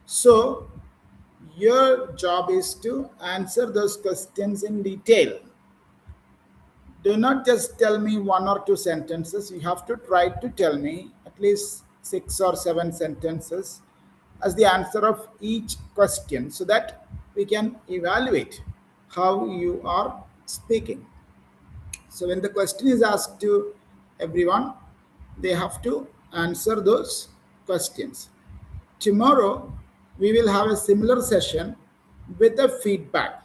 So your job is to answer those questions in detail. Do not just tell me one or two sentences. You have to try to tell me at least six or seven sentences as the answer of each question so that we can evaluate how you are speaking. So when the question is asked to everyone, they have to answer those questions. Tomorrow, we will have a similar session with a feedback.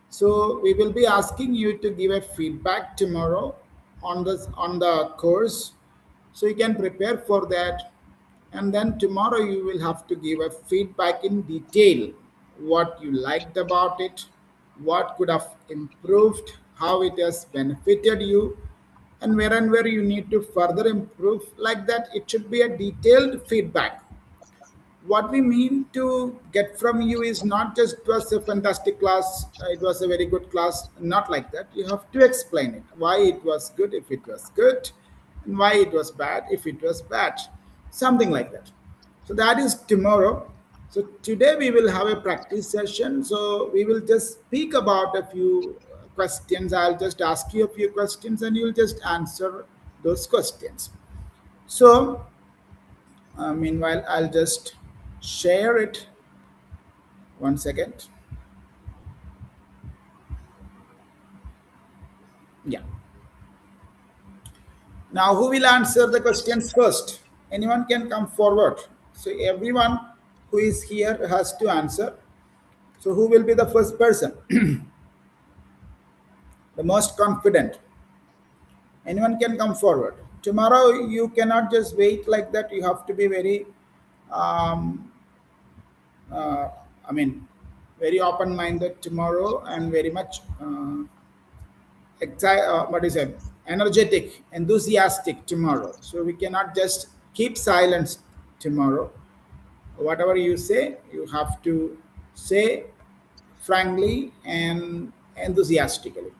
So we will be asking you to give a feedback tomorrow on the course, so you can prepare for that. And then tomorrow you will have to give a feedback in detail, what you liked about it, what could have improved, how it has benefited you, and where you need to further improve. Like that, it should be a detailed feedback. What we mean to get from you is not just it was a fantastic class, it was a very good class, not like that. You have to explain it, why it was good if it was good, and why it was bad if it was bad, something like that. So that is tomorrow. So today we will have a practice session, so we will just speak about a few questions. I'll just ask you a few questions and you'll just answer those questions. So meanwhile, I'll just share it. One second. Yeah. Now, who will answer the questions first? Anyone can come forward. So, everyone who is here has to answer. So, who will be the first person? The most confident? Anyone can come forward. Tomorrow, you cannot just wait like that. You have to be very, um, uh, I mean, very open minded tomorrow and very much what is it, energetic, enthusiastic tomorrow. So we cannot just keep silence tomorrow. Whatever you say, you have to say frankly and enthusiastically.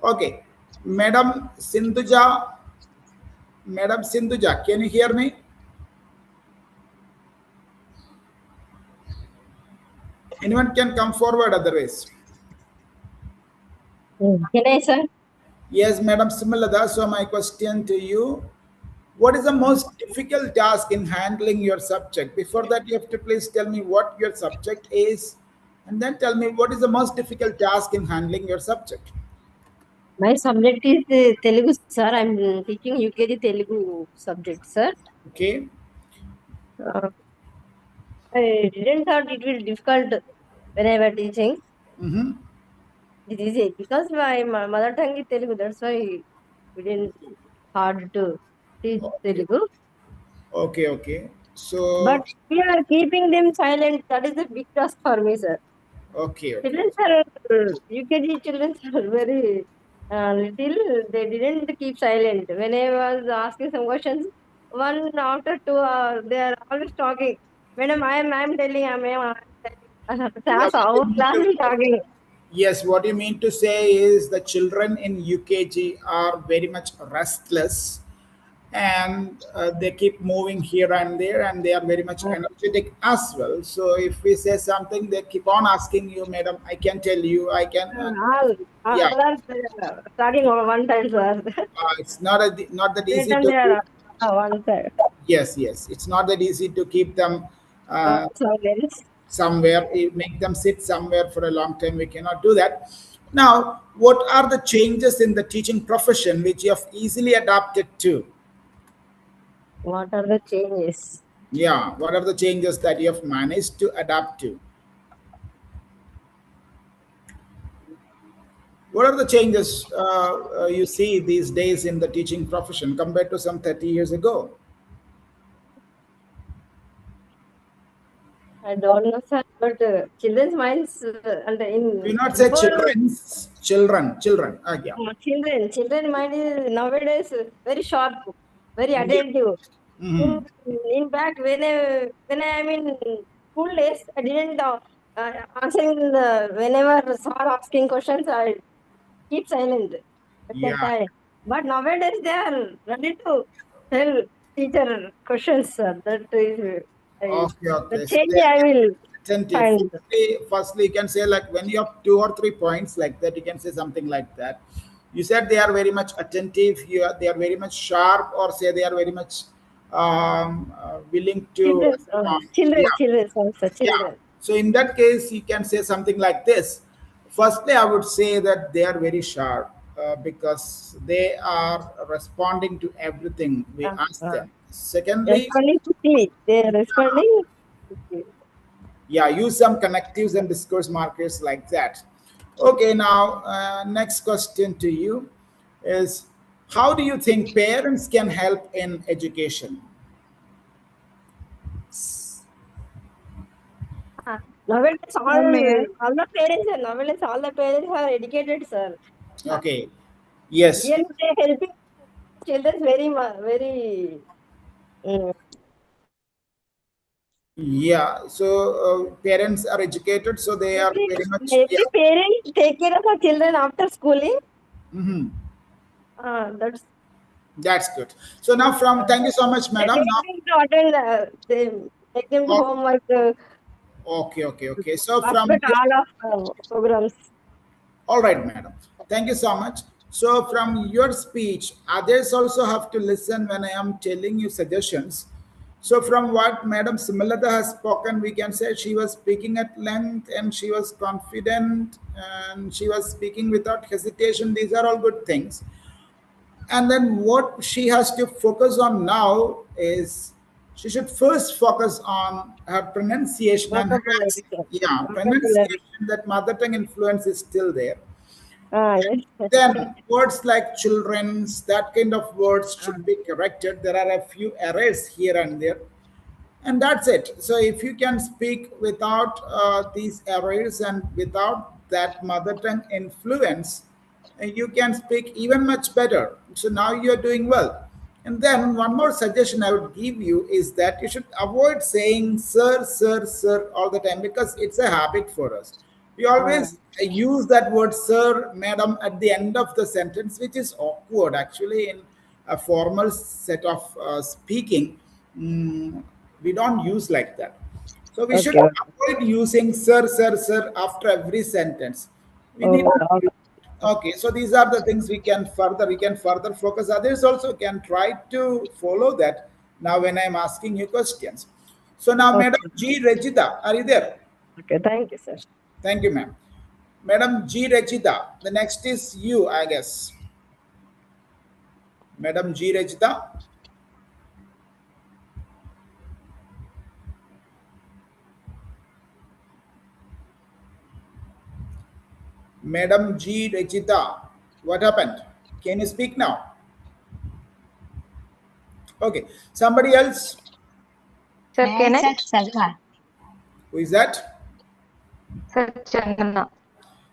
Okay, Madam Sindhuja, Madam Sindhuja, can you hear me? Anyone can come forward otherwise. Can I, sir? Yes, Madam Simulada. So my question to you, what is the most difficult task in handling your subject? Before that, you have to please tell me what your subject is, and then tell me what is the most difficult task in handling your subject. My subject is Telugu, sir. I'm teaching UKG Telugu subject, sir. Okay. Uh, I didn't thought it will difficult when I was teaching. Mm-hmm. It is easy because my mother tongue is Telugu. That's why we didn't hard to teach Okay. Telugu. Okay. Okay. But So, we are keeping them silent. That is a big task for me, sir. okay. Okay. Children are UKG children are very little. They didn't keep silent. When I was asking some questions, one after two, they are always talking. Madam, I'm telling, I'm telling. Yeah, Class, what you our mean class to is talking. Yes, what you mean to say is the children in UKG are very much restless, and they keep moving here and there, and they are very much Uh, energetic as well. So if we say something, they keep on asking you, madam, I can tell you, I can. all, Yeah, all are talking over one time, sir. it's not that They easy turn to. their one side. Yes, yes, it's not that easy to keep them uh, Silence. somewhere, make them sit somewhere for a long time. We cannot do that. Now, what are the changes in the teaching profession which you have easily adapted to? What are the changes? Yeah, what are the changes that you have managed to adapt to? What are the changes you see these days in the teaching profession compared to some 30 years ago? I don't know, sir, but children's minds and Do in not say before children's, children, children. Yeah. children mind is nowadays very sharp, very Yeah. attentive. In Mhm. in fact, when I am in school days, I didn't answering whenever sir asking questions, I keep silent at that Yeah. time. But nowadays they are ready to tell teacher questions, sir. That is Okay, The okay. So change they are I will attentive. find. Firstly, you can say like when you have 2 or 3 points like that, you can say something like that. You said they are very much attentive. They are very much sharp, or say they are very much willing to Children, respond. children, Yeah, children, also yeah. children. So in that case, you can say something like this. Firstly, I would say that they are very sharp because they are responding to everything we Uh, ask uh, them. Secondly, Responding quickly. They are responding quickly. yeah, use some connectives and discourse markers like that. Okay, now next question to you is, how do you think parents can help in education? Uh, Nowadays, May all the parents are educated, sir. Uh, Okay, yes, Really, they helping children very. mm, yeah. So parents are educated, so they are Every very much, yeah. every parent take care of our children after schooling. Mhm. That's That's good. So now from, thank you so much, they madam. take Now, them to attend. They take them to oh, homework. okay, okay, okay. So from Participate all of programs. all right, madam. Thank you so much. So, from your speech, others also have to listen when I am telling you suggestions. So, from what Madam Similata has spoken, we can say she was speaking at length and she was confident and she was speaking without hesitation. These are all good things. And then, what she has to focus on now is she should first focus on her pronunciation and her Vocabulary, accent. sir. Yeah, Vocabulary. pronunciation, that mother tongue influence is still there. Yes. Then words like children's, that kind of words Ah, should be corrected. There are a few errors here and there, and that's it. So if you can speak without these errors and without that mother tongue influence, you can speak even much better. So now you're doing well. And then one more suggestion I would give you is that you should avoid saying sir, sir, sir all the time, because it's a habit for us. We ah, always use that word sir, madam at the end of the sentence, which is awkward actually in a formal set of speaking. mm, we don't use like that. So we should okay. avoid using sir, sir, sir after every sentence. We need Oh, to okay. use. Okay, so these are the things we can further focus. Others also can try to follow that. Now, when I'm asking you questions, so now, Madam Okay. G. Regida, are you there? Okay. Thank you, sir. Thank you, ma'am. Madam G. Regida, the next is you, I guess. Madam G. Regida, Madam G. Regida, what happened? Can you speak now? Okay, somebody else. Sir, I can I? said Sarah. Who is that? Sir, Chandana.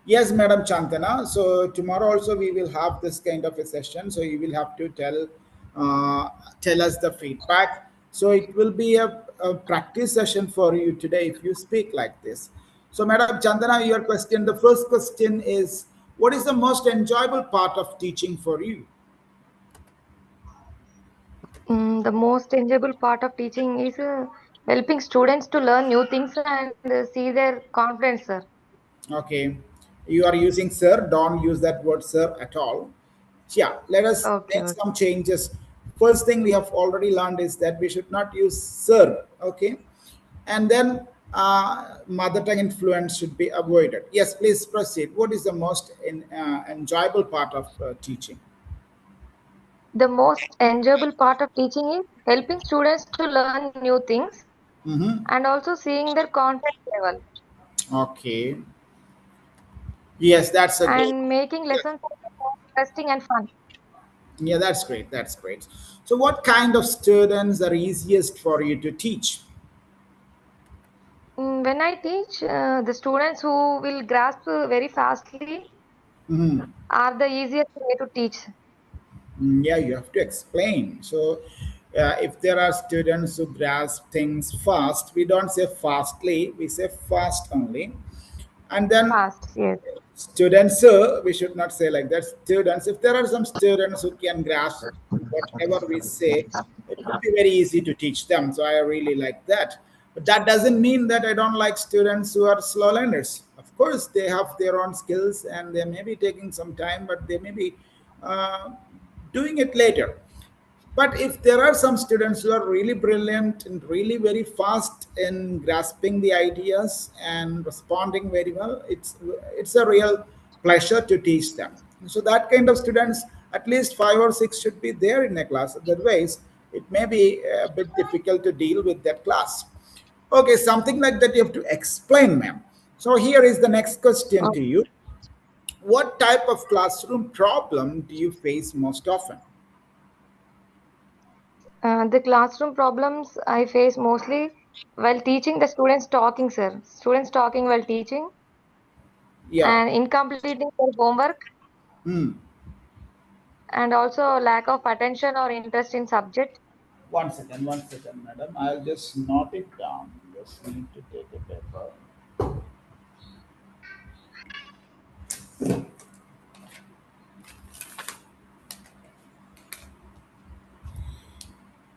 Yes, Madam Chantana. So tomorrow also we will have this kind of a session. So you will have to tell us the feedback. So it will be a practice session for you today if you speak like this. So, Madam Chandana, your question. The first question is, what is the most enjoyable part of teaching for you? The most enjoyable part of teaching is helping students to learn new things and see their confidence, sir. Okay, you are using sir. Don't use that word sir at all. Yeah, let us Okay, make okay. some changes. First thing we have already learned is that we should not use sir. Okay, and then mother tongue influence should be avoided. Yes, please proceed. What is the most enjoyable part of teaching? The most enjoyable part of teaching is helping students to learn new things Mm-hmm. and also seeing their confidence level Okay. Yes, that's a great. and making Yeah. lessons more interesting and fun. Yeah, that's great. That's great. So, what kind of students are easiest for you to teach? When I teach, the students who will grasp very fastly Mhm. are the easiest way to teach. Yeah, you have to explain. So, if there are students who grasp things fast, we don't say fastly, we say fast only. And then Fast, yes. students, we should not say like that. Students, if there are some students who can grasp whatever we say, it will be very easy to teach them. So, I really like that. But that doesn't mean that I don't like students who are slow learners. Of course, they have their own skills and they may be taking some time, but they may be uh, doing it later. But if there are some students who are really brilliant and really very fast in grasping the ideas and responding very well, it's a real pleasure to teach them. So that kind of students, at least 5 or 6 should be there in a class. Otherwise, it may be a bit difficult to deal with that class. Okay, something like that you have to explain, ma'am. So here is the next question to you. What type of classroom problem do you face most often? The classroom problems I face mostly while teaching, the students talking, sir. Students talking while teaching Yeah. and incompleting their homework, Hmm. and also lack of attention or interest in subject. 1 second, madam. I'll just note it down. Just need to take a paper.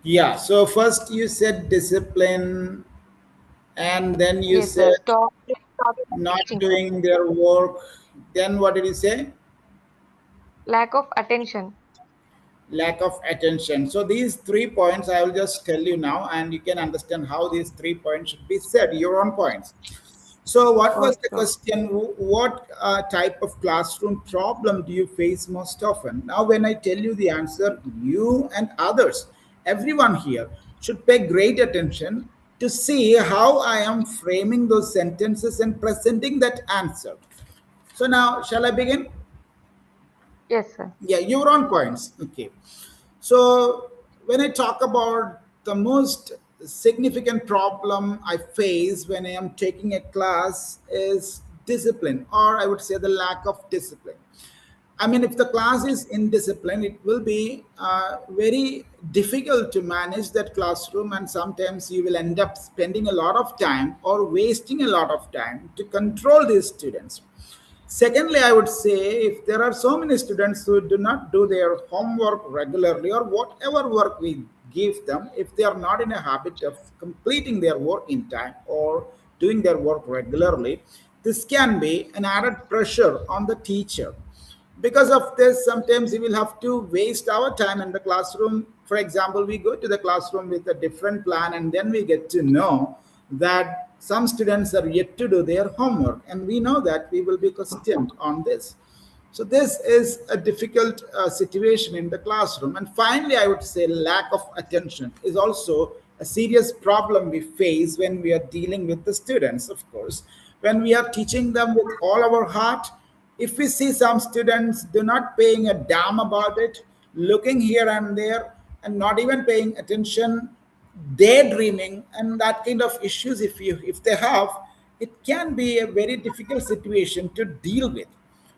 Yeah. So first you said discipline, and then you Yes, sir. said Talking and not teaching, sir. doing their work. Then what did you say? Lack of attention. Lack of attention. So these 3 points I will just tell you now, and you can understand how these 3 points should be said. Your own points. So, what was the Okay. question? What type of classroom problem do you face most often? Now, when I tell you the answer, you and others, everyone here, should pay great attention to see how I am framing those sentences and presenting that answer. So, now, shall I begin? Yes, sir. Yeah, your own points. Okay. So, when I talk about the most significant problem I face when I am taking a class is discipline, or I would say the lack of discipline. I mean, if the class is indisciplined, it will be very difficult to manage that classroom, and sometimes you will end up spending a lot of time or wasting a lot of time to control these students. Secondly, I would say if there are so many students who do not do their homework regularly or whatever work we give them, if they are not in a habit of completing their work in time or doing their work regularly, this can be an added pressure on the teacher. Because of this, sometimes we will have to waste our time in the classroom. For example, we go to the classroom with a different plan, and then we get to know that some students are yet to do their homework, and we know that we will be questioned on this. So this is a difficult situation in the classroom. And finally, I would say lack of attention is also a serious problem we face when we are dealing with the students. Of course, when we are teaching them with all our heart, if we see some students do not paying a damn about it, looking here and there and not even paying attention, daydreaming and that kind of issues, if they have, it can be a very difficult situation to deal with.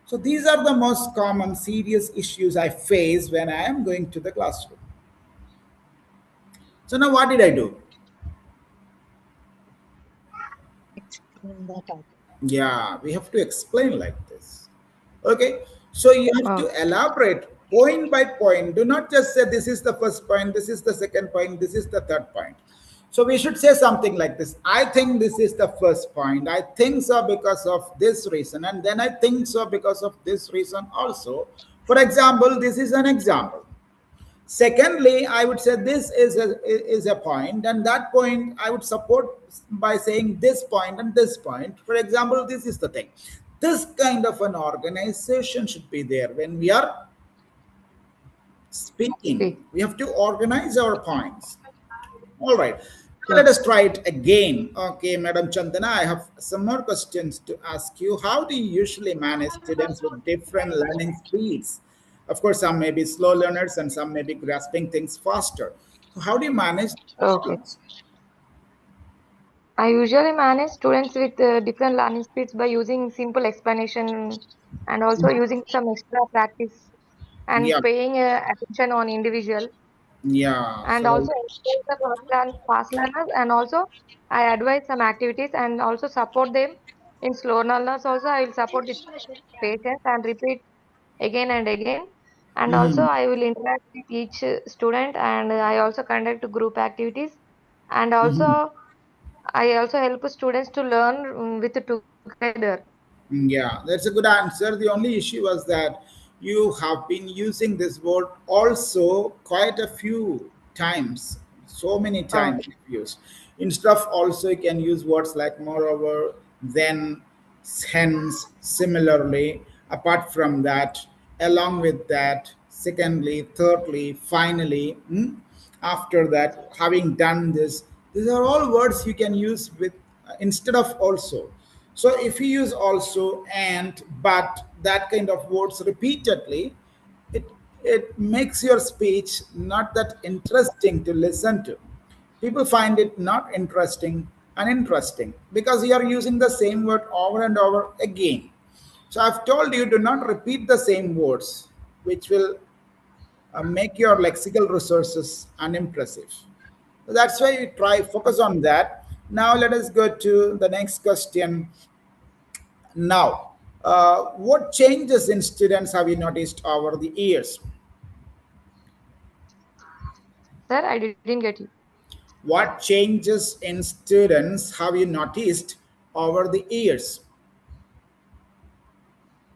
So these are the most common serious issues I face when I am going to the classroom. So now what did I do? Explain that out. Yeah, we have to explain like this. Okay, so you have to Okay. elaborate point by point. Do not just say this is the first point, this is the second point, this is the third point. So we should say something like this: I think this is the first point. I think so because of this reason, and then I think so because of this reason also. For example, this is an example. Secondly, I would say this is a point, and that point I would support by saying this point and this point. For example, this is the thing. This kind of an organization should be there when we are speaking. Speak. We have to organize our points. All right. Now Yes. let us try it again. Okay, Madam Chandana, I have some more questions to ask you. How do you usually manage students with different learning speeds? Of course, some may be slow learners and some may be grasping things faster. So how do you manage Okay. students? I usually manage students with different learning speeds by using simple explanation and also using some extra practice Yeah, and paying attention on individual yeah. and So, also encourage the fast learners, and also I advise some activities and also support them in slow learners. Also, I will support with patience and repeat again and again. And also, mhm. I will interact with each student, and I also conduct group activities, and Mhm. also I also help students to learn with together. Yeah, that's a good answer. The only issue was that you have been using this word also quite a few times. So many times Okay. you've used. Instead of also, you can use words like moreover, then, hence, similarly. Apart from that, along with that, secondly, thirdly, finally, after that, having done this, these are all words you can use with instead of also. So if you use also and but that kind of words repeatedly, it it makes your speech not that interesting to listen to. People find it not interesting, uninteresting, because you are using the same word over and over again. So I've told you, do not repeat the same words, which will make your lexical resources unimpressive. So that's why we try focus on that. Now let us go to the next question. Now, what changes in students have you noticed over the years? Sir, I didn't get you. What changes in students have you noticed over the years?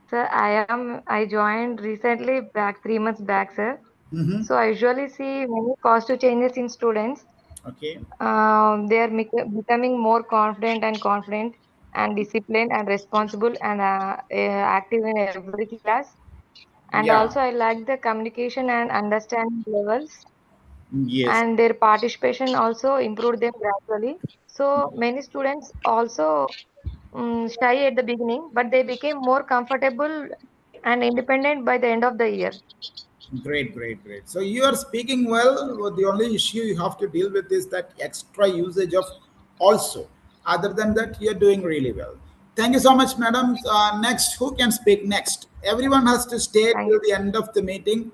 Sir, I joined recently back 3 months back, sir. Hmm. So I usually see many positive changes in students. Okay. They are becoming more confident and disciplined and responsible and active in every class. And also, Yeah. I like the communication and understanding levels, Yes. and their participation also improved them gradually. So many students also shy at the beginning, but they became more comfortable and independent by the end of the year. Great, great, great. So you are speaking well. The only issue you have to deal with is that extra usage of also. Other than that, you're doing really well. Thank you so much, madam. Next, who can speak next? Everyone has to stay Thank till you. the end of the meeting.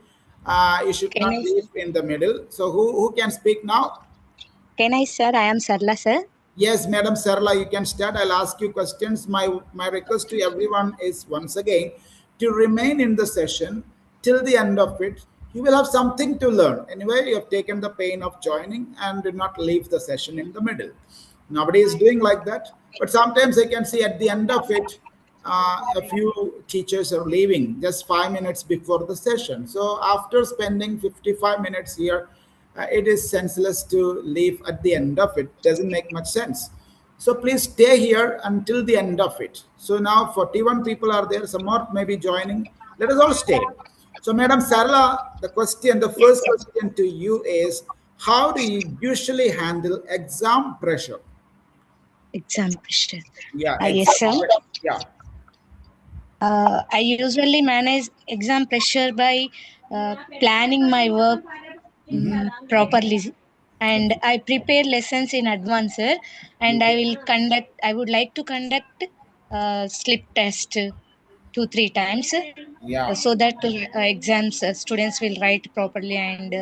You should Can not I, leave in the middle. So who can speak now? sir? I am Sarla, sir. Yes, Madam Sarla, you can start. I'll ask you questions. My request to everyone is once again to remain in the session till the end of it. You will have something to learn. Anyway, you have taken the pain of joining and do not leave the session in the middle. Nobody is doing like that. But sometimes I can see at the end of it, a few teachers are leaving just 5 minutes before the session. So after spending 55 minutes here, it is senseless to leave at the end of it. Doesn't make much sense. So please stay here until the end of it. So now 41 people are there. Some more may be joining. Let us all stay. So, Madam Sarla, the Yes, first sir. question to you is, how do you usually handle exam pressure? Exam pressure. Yeah, Yes, exam sir. pressure. Yeah. I usually manage exam pressure by planning my work Hmm. properly, and Okay. I prepare lessons in advance, sir. And I will conduct. I would like to conduct slip test 2 3 times, Yeah. so that exams students will write properly, and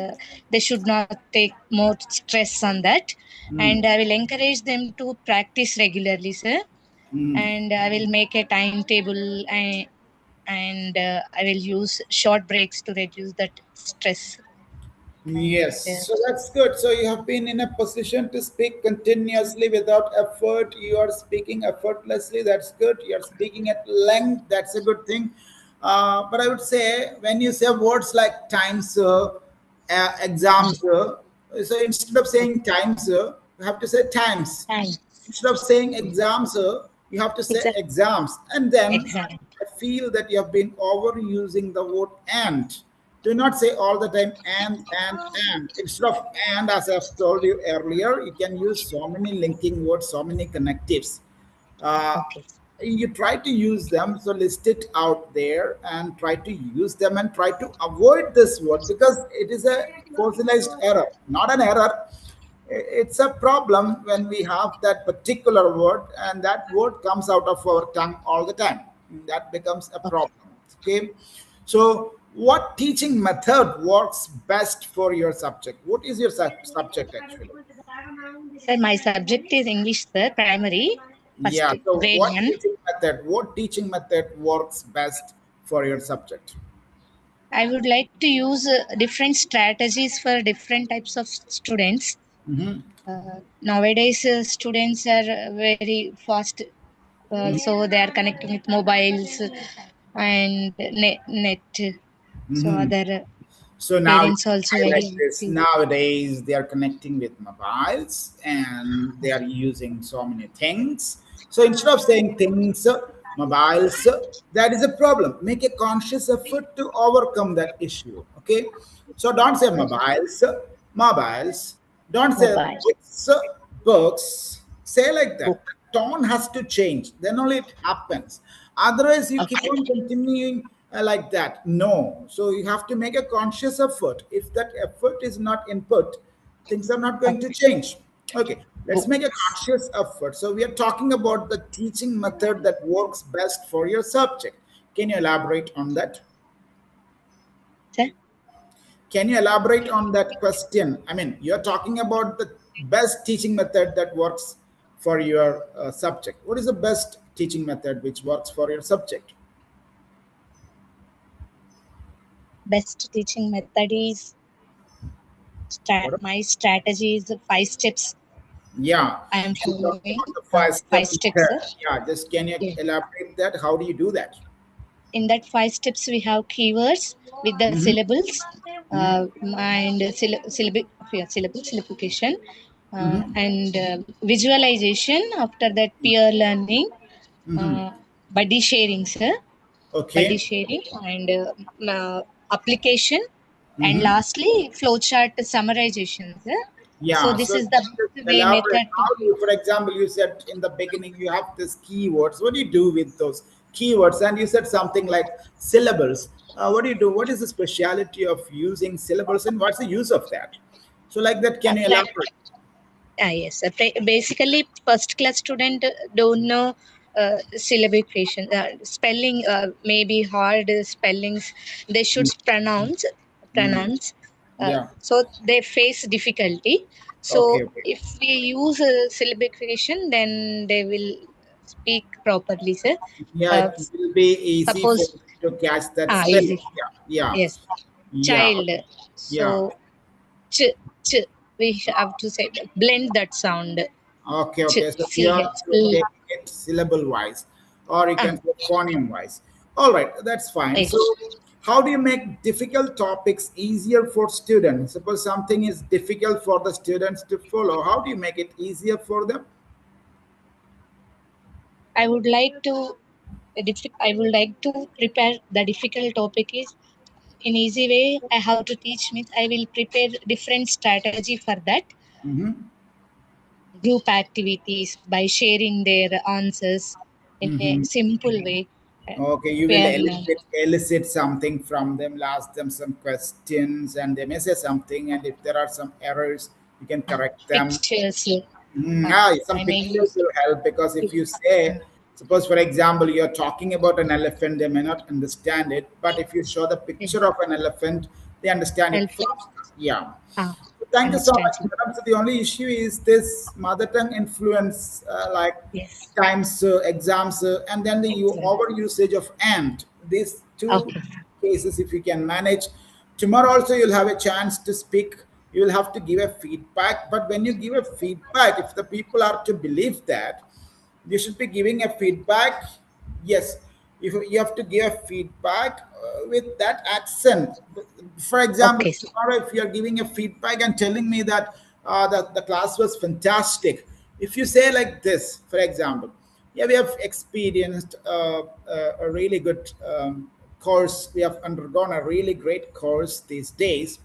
they should not take more stress on that. And Mm. I will encourage them to practice regularly, sir. Mm. And I will make a timetable, and I will use short breaks to reduce that stress. Yes, And so that's good. So you have been in a position to speak continuously without effort. You are speaking effortlessly. That's good. You are speaking at length. That's a good thing. But I would say when you say words like times, exams, so instead of saying times, you have to say times. time. Instead of saying exams, you have to say Exactly. exams. And then Exactly. I feel that you have been overusing the word and. Do not say all the time and. Instead of and, as I've told you earlier, you can use so many linking words, so many connectives. Uh, Okay. you try to use them, so list it out there and try to use them and try to avoid this word because it is a fossilized error, not an error. It's a problem when we have that particular word and that word comes out of our tongue all the time. That becomes a Okay. problem. Okay. So, what teaching method works best for your subject? What is your subject actually? Sir, my subject is English, sir, primary, first Yeah. So, grade what one. teaching method? What teaching method works best for your subject? I would like to use different strategies for different types of students. Hmm. Nowadays, students are very fast, so they are connecting with mobiles and net. So Mhm. other So now you parents also highlight very this. Nowadays, they are connecting with mobiles and they are using so many things. So instead of saying things, mobiles, that is a problem. Make a conscious effort to overcome that issue. Okay. So don't say mobiles, mobiles. Don't say Mobile. books, books. Say like that. Book. Tone has to change, then only it happens. Otherwise you keep okay. on continuing like that. No, so you have to make a conscious effort. If that effort is not input, things are not going to Okay. change. Okay, let's make a Books. conscious effort. So we are talking about the teaching method that works best for your subject. Can you elaborate on that? Sir? Can you elaborate on that question? I mean, you're talking about the best teaching method that works for your subject. What is the best teaching method which works for your subject? Best teaching method is What? my strategy is 5 steps. Yeah, I am you talk following about the five 5 step steps. method. Yeah, just can you Yeah. elaborate that? How do you do that? In that 5 steps, we have keywords with the Mm-hmm. syllables Mm-hmm. and syllabification, Mm-hmm. and visualization. After that, peer learning, Mm-hmm. buddy sharing, sir. Buddy Okay. sharing and application, and Mm-hmm. lastly, flowchart summarization, sir. So Yeah, this so is the just best way elaborate. method to How do you, for example, you said in the beginning you have this keywords. What do you do with those keywords? And you said something like syllables. What do you do? What is the speciality of using syllables and what's the use of that? So, like that, can you elaborate? Yes. Basically, first class student don't know syllabification. Spelling maybe hard spellings. They should Mm-hmm. pronounce. Yeah. So they face difficulty. So Okay. Okay. if we use syllabification, then they will speak properly, sir. Yeah, Uh, it will be easy for Suppose them to catch that spell. easy. Yeah. Yeah. Yes, Yeah. child. Yeah. So ch ch we have to say blend that sound. Okay, Ch okay. So ch you have to l. take it syllable wise, or you Ah, can say phoneme wise. All right, that's fine. So, yes. how do you make difficult topics easier for students? Suppose something is difficult for the students to follow. How do you make it easier for them? I would like to I would like to prepare the difficult topic is in easy way. I have to teach me. I will prepare different strategy for that. Mm-hmm. Group activities by sharing their answers in a Mm-hmm. simple way. And Okay, you will pair learn elicit something from them, ask them some questions, and they may say something. And if there are some errors, you can correct them. pictures. Some I may pictures use will help because if you say, suppose for example, you're talking about an elephant, they may not understand it. But if you show the picture of an elephant, they understand it help faster. Yeah. uh, Thank you so much, understanding. madam. So the only issue is this mother tongue influence, like Yes. times, exams, and then the Excellent. over usage of and. These two Okay. cases, if you can manage, tomorrow also you'll have a chance to speak. You will have to give a feedback. But when you give a feedback, if the people are to believe that, you should be giving a feedback. Yes, if you have to give a feedback with that accent. For example, Okay, sir. tomorrow if you are giving a feedback and telling me that the class was fantastic, if you say like this, for example, yeah, we have experienced a really good course. We have undergone a really great course these days,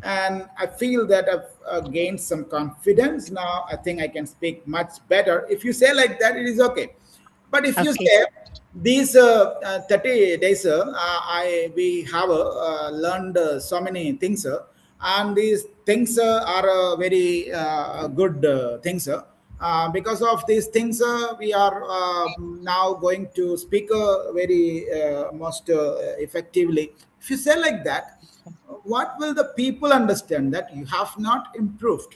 and I feel that I've gained some confidence now. I think I can speak much better. If you say like that, it is okay. But if you Okay, say sir. these 30 days, I we have learned so many things, and these things are very good things. Because of these things, we are now going to speak very most effectively. If you say like that, what will the people understand? That you have not improved.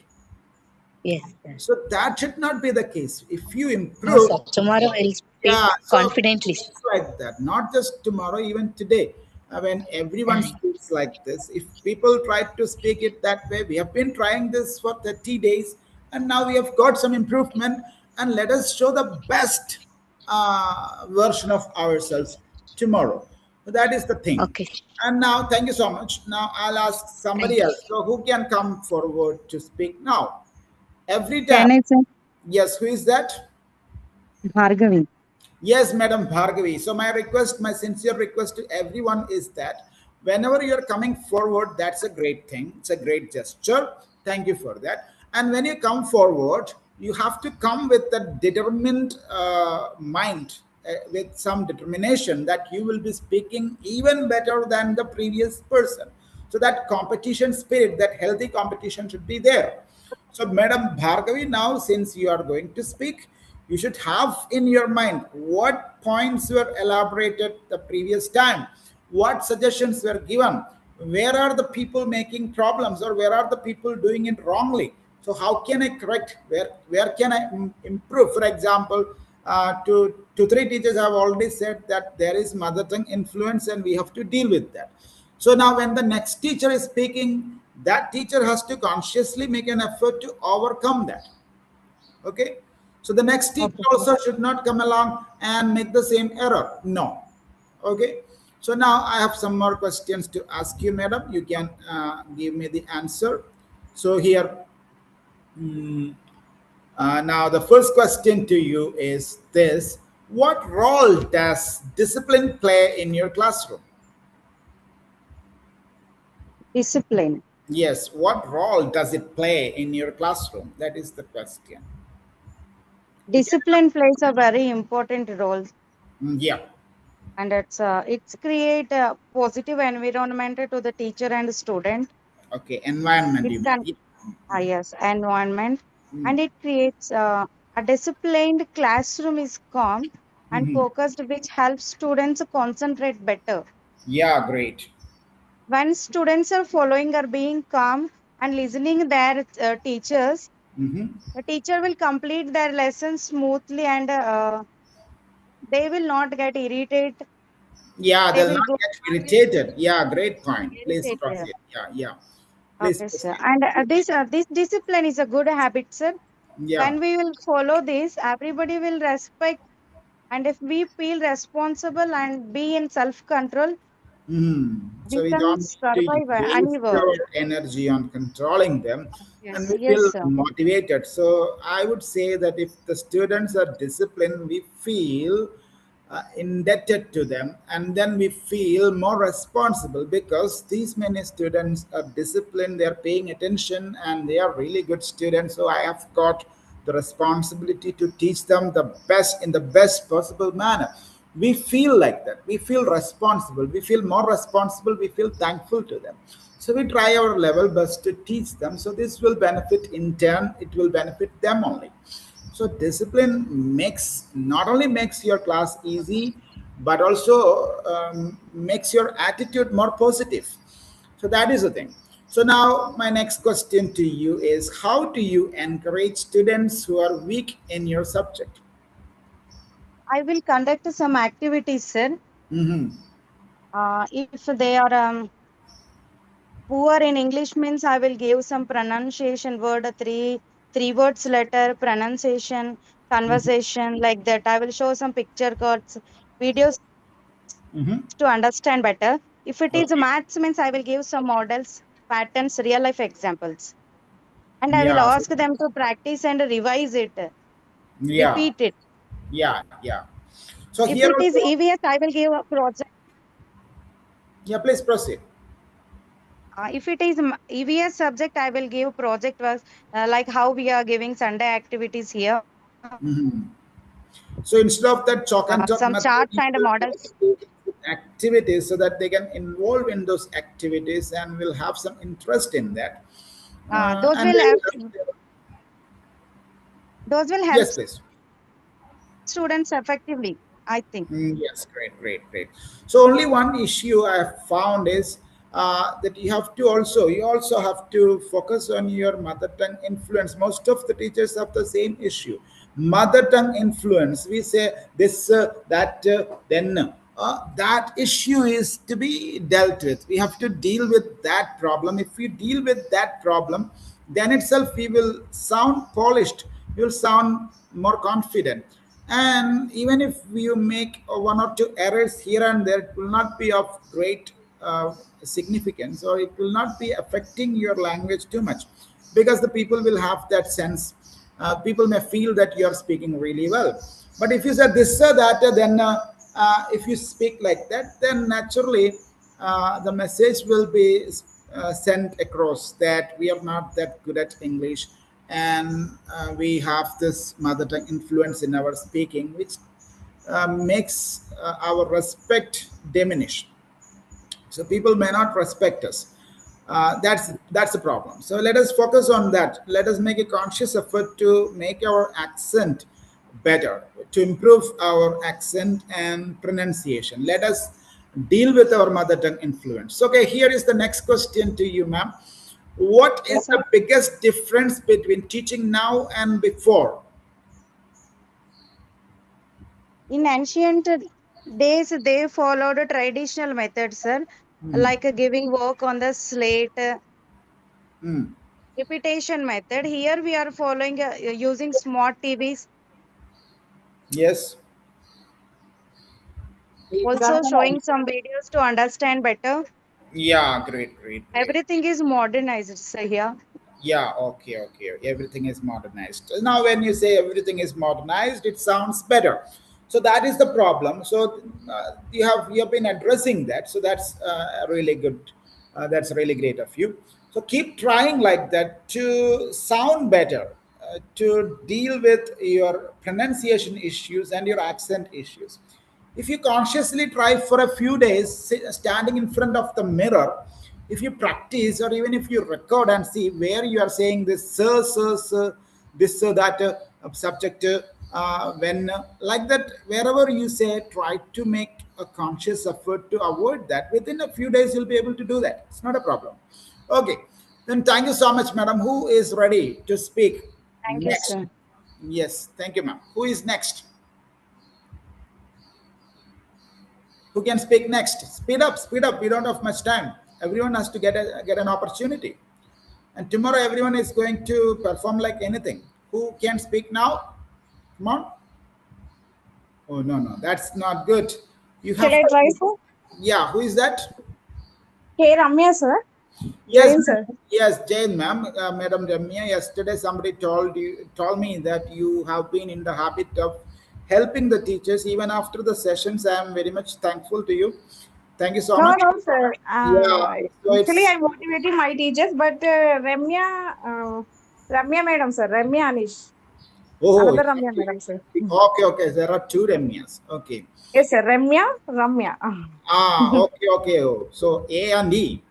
Yes, sir. So that should not be the case. If you No, improve, sir. Tomorrow I'll speak yeah, so confidently, sir. it's like that. Not just tomorrow, even today. When everyone Uh, speaks like this, if people try to speak it that way, we have been trying this for 30 days, and now we have got some improvement, and let us show the best version of ourselves tomorrow. So that is the thing. Okay. And now, thank you so much. Now I'll ask Thank somebody you. else. So who can come forward to speak now? Every time. Can I say Yes, who is that? Bhargavi? Yes, Madam Bhargavi. So my request, my sincere request to everyone is that whenever you're coming forward, that's a great thing. It's a great gesture. Thank you for that. And when you come forward, you have to come with a determined mind, with some determination that you will be speaking even better than the previous person. So that competition spirit, that healthy competition should be there. So, Madam Bhargavi, now since you are going to speak, you should have in your mind what points were elaborated the previous time, what suggestions were given, where are the people making problems or where are the people doing it wrongly. So, how can I correct? Where can I improve? For example, two three teachers have already said that there is mother tongue influence and we have to deal with that. So now, when the next teacher is speaking, that teacher has to consciously make an effort to overcome that. Okay. So the next teacher Okay, sir. also should not come along and make the same error. No. Okay. So now I have some more questions to ask you, madam. You can give me the answer. So here, now the first question to you is this: what role does discipline play in your classroom? Discipline. Yes, what role does it play in your classroom? That is the question. You can, Discipline plays a very important role, yeah, and it's create a positive environment to the teacher and student. okay, environment, It you mean? can Yeah. yes environment, Mm. and it creates a disciplined classroom is calm and Mhm. focused, which helps students concentrate better. Yeah, great. When students are following or being calm and listening their teachers, Hmm. the teacher will complete their lessons smoothly, and they will not get irritated. Yeah, They they'll will not go get irritated. Yeah, great point. Please irritated. proceed. Yeah, yeah. Please Okay, sir. proceed. And this discipline is a good habit, sir. Yeah. When we will follow this, everybody will respect. And if we feel responsible and be in self control, So we we can don't need to survive waste anywhere. our energy on controlling them, and Yes, we yes, feel sir. motivated. So I would say that if the students are disciplined, we feel indebted to them, and then we feel more responsible because these many students are disciplined, they are paying attention, and they are really good students. So I have got the responsibility to teach them the best in the best possible manner. We feel like that, we feel responsible, we feel more responsible, we feel thankful to them. So we try our level best to teach them, so this will benefit in turn, it will benefit them only. So discipline makes, not only makes your class easy, but also makes your attitude more positive. So that is the thing. So now my next question to you is: how do you encourage students who are weak in your subject? I will conduct some activities, sir. Hmm. If they are poor in English, means I will give some pronunciation word, three words letter pronunciation, conversation like that. I will show some picture cards, videos to understand better. Hmm. If it is maths, means I will give Okay. some models, patterns, real life examples, and I will ask Yeah. them So, to practice and revise it, repeat yeah. it. Yeah. Yeah. So If here it is also, EVS, I will give a project. yeah. Please proceed. If it is EVS subject, I will give project works, like how we are giving Sunday activities here. Mhm. So instead of that chalk and Some talk charts method, and you models. will do activities so that they can involve in those activities and will have some interest in that. Those And will they help, will have, those will help yes, please. students effectively, I think. Yes, great, great, great. So only one issue I have found is that you also have to focus on your mother tongue influence. Most of the teachers have the same issue, mother tongue influence. We say this, that, then. That issue is to be dealt with. We have to deal with that problem. If we deal with that problem, then itself we will sound polished, we will sound more confident. And even if you make one or two errors here and there, it will not be of great significance, or it will not be affecting your language too much, because the people will have that sense. People may feel that you are speaking really well. But if you say this or that, then if you speak like that, then naturally the message will be sent across that we are not that good at English, and we have this mother tongue influence in our speaking, which makes our respect diminish. So people may not respect us. That's the problem. So let us focus on that. Let us make a conscious effort to make our accent better, to improve our accent and pronunciation. Let us deal with our mother tongue influence. Okay, here is the next question to you, ma'am. What is Yes, sir. the biggest difference between teaching now and before? In ancient days, they followed a traditional methods, sir, Hmm. like giving work on the slate, Hmm. repetition method. Here we are following using smart TVs, Yes. also showing some videos to understand better. Yeah, great, great, great. Everything is modernized, sir, here. Yeah, okay, okay. Everything is modernized. Now, when you say everything is modernized, it sounds better. So that is the problem. So you have been addressing that. So that's really good. That's really great of you. So keep trying like that to sound better, to deal with your pronunciation issues and your accent issues. If you consciously try for a few days, standing in front of the mirror, if you practice, or even if you record and see where you are saying this sir, this that subject, when like that, wherever you say, try to make a conscious effort to avoid that. Within a few days, you'll be able to do that. It's not a problem. Okay, then thank you so much, madam. Who is ready to speak Thank you, next? sir. Yes, thank you, ma'am. Who is next? Who can speak next? Speed up, speed up. We don't have much time. Everyone has to get an opportunity. And tomorrow, everyone is going to perform like anything. Who can speak now? Come on. Oh, no, no, that's not good. You Shall have I try, to. sir? Yeah, who is that? Hey, Ramya, sir. Yes, Jain, sir. yes, Jane, ma'am, Madam Ramya. Yesterday, somebody told me that you have been in the habit of helping the teachers even after the sessions. I am very much thankful to you. Thank you so No, much. no, sir. Yeah, so Actually, it's I'm motivating my teachers, but Ramya madam, sir. Ramya Anish. oh, Another Ramya madam, sir. okay, okay. There are two Ramyas. Okay. Yes, sir. Ramya. Okay, okay. Oh, so A and E.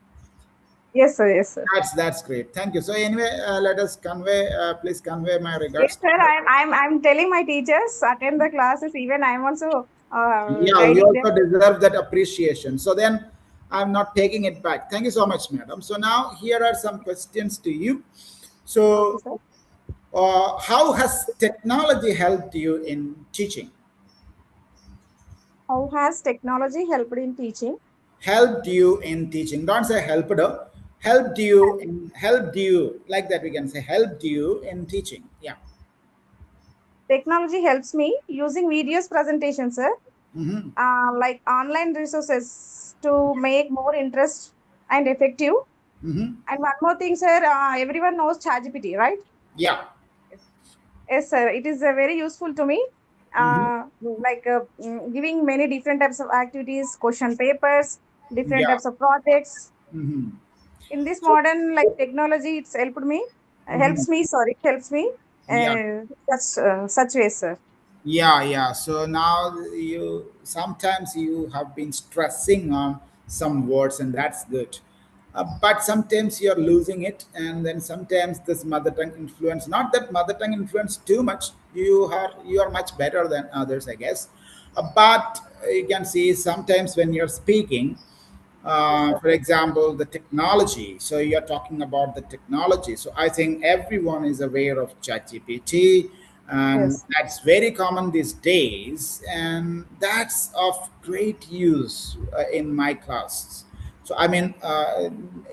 Yes, sir. Yes, sir. That's great. Thank you. So anyway, let us convey. Please convey my Yes, regards to sir. her. I'm telling my teachers attend the classes. Even I'm also Yeah, you guiding them. also deserve that appreciation. So then, I'm not taking it back. Thank you so much, madam. So now here are some questions to you. Okay, So, sir. how has technology helped you in teaching? How has technology helped in teaching? Helped you in teaching? Don't say helped. Helped you in, helped you, like that we can say helped you in teaching. Yeah. Technology helps me using videos presentation, sir. Mm-hmm. Like online resources to make more interest and effective. Mm-hmm. And one more thing, sir, everyone knows ChatGPT, right? Yeah. Yes, sir. It is very useful to me. Mm-hmm. Giving many different types of activities, question papers, different Yeah. types of projects. Mm-hmm. In this So, modern like technology, it's helped me, mhm. helps me, Yeah. such ways, sir. Yeah, yeah. So now you sometimes you have been stressing on some words, and that's good. But sometimes you're losing it, and then sometimes this mother tongue influence. Not that mother tongue influence too much. You are much better than others, I guess. But you can see sometimes when you're speaking, Yes, sir. for example, the technology. So you're talking about the technology. So I think everyone is aware of ChatGPT, and Yes. that's very common these days, and that's of great use in my classes. So I mean,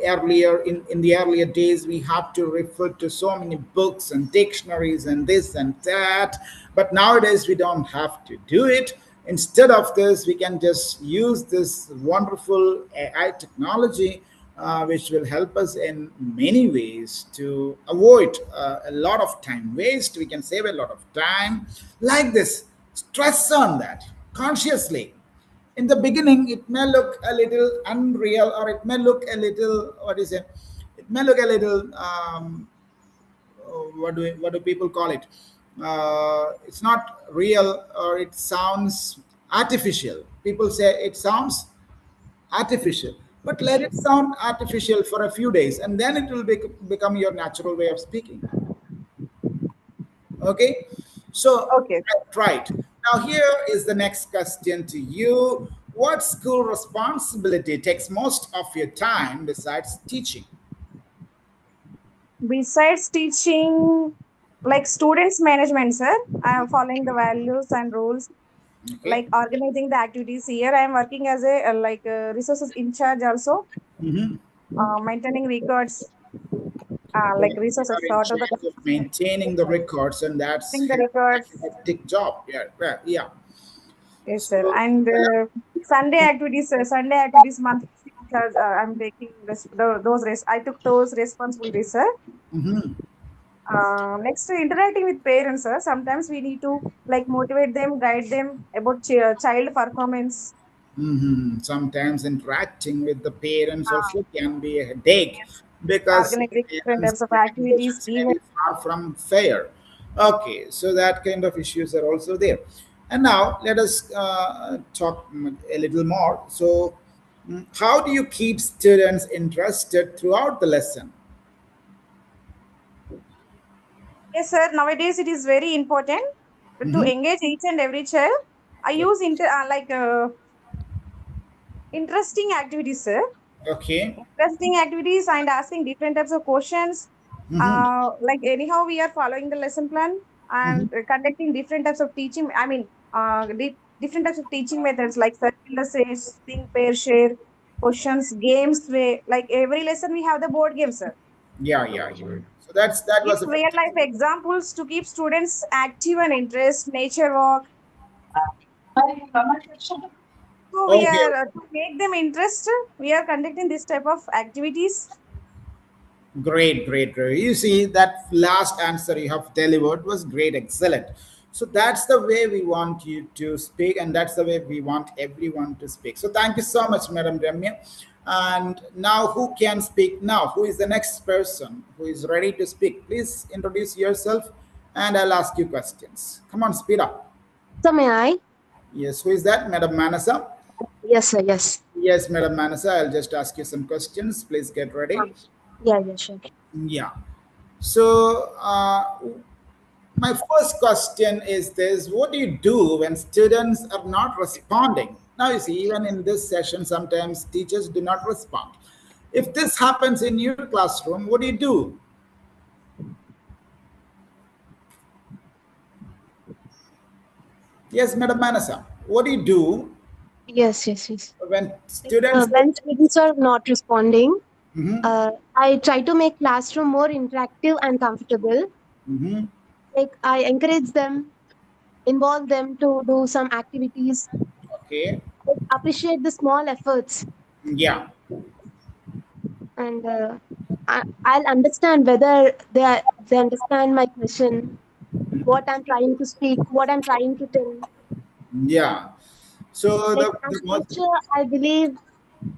earlier in the earlier days, we have to refer to so many books and dictionaries and this and that. But nowadays, we don't have to do it. Instead of this, we can just use this wonderful AI technology, which will help us in many ways to avoid a lot of time waste. We can save a lot of time. Like this, stress on that consciously. In the beginning it may look a little unreal, or it may look a little, what is it may look a little, what do people call it, it's not real, or it sounds artificial. People say it sounds artificial, but let it sound artificial for a few days, and then it will become your natural way of speaking. Okay, so Okay. right. Now here is the next question to you. What school responsibility takes most of your time besides teaching? Besides teaching, like students management, sir, I am following the values and rules, Okay. like organizing the activities here. I am working as a like resources in charge also, Mm-hmm. maintaining records, Okay. like You resources are in sort of charge of maintaining the records, and that's the records. a hectic job. Yeah, yeah, yeah. Yes, sir. So, And Sunday activities month in charge. I'm taking those I took those responsibilities, sir. mhm. Next to interacting with parents, sir. Sometimes we need to like motivate them, guide them about child performance. Sometimes interacting with the parents also can be a headache, Yes. because Organizing different parents' types of activities, expectations may even. be far from fair. Okay, so that kind of issues are also there. And now let us talk a little more. So, how do you keep students interested throughout the lesson? Yes, sir. Nowadays it is very important to Hmm. engage each and every child. I use interesting activities, sir. Okay. Interesting activities and asking different types of questions. Hmm. Like anyhow, we are following the lesson plan Hmm. and conducting different types of teaching. I mean, different types of teaching methods like circular says, think, pair, share, questions, games. Way like every lesson we have the board games, sir. Yeah, yeah, yeah. So that Give was a real life examples to keep students active and interest. Nature walk. So we okay. are to make them interested. We are conducting this type of activities. Great, great, great. You see, that last answer you have delivered was great, excellent. So that's the way we want you to speak, and that's the way we want everyone to speak. So thank you so much, Madam Ramya. And now, who can speak now? Who is the next person who is ready to speak? Please introduce yourself, and I'll ask you questions. Come on, speed up. So may I? Yes, who is that, Madam Manasa? Yes, sir. Yes. Yes, Madam Manasa. I'll just ask you some questions. Please get ready. Yeah, yeah, sure. Yeah. So, my first question is this: what do you do when students are not responding? Now, you see, even in this session, sometimes teachers do not respond. If this happens in your classroom, what do you do? Yes, Madam Manasa, what do you do Yes, yes, yes. when students? When students are not responding, Mhm, I try to make classroom more interactive and comfortable. mhm. Like I encourage them, involve them to do some activities, Okay. like, appreciate the small efforts, Yeah. and I'll understand whether they understand my question, what I'm trying to speak, what I'm trying to tell. Yeah. So Like the as most. teacher, I believe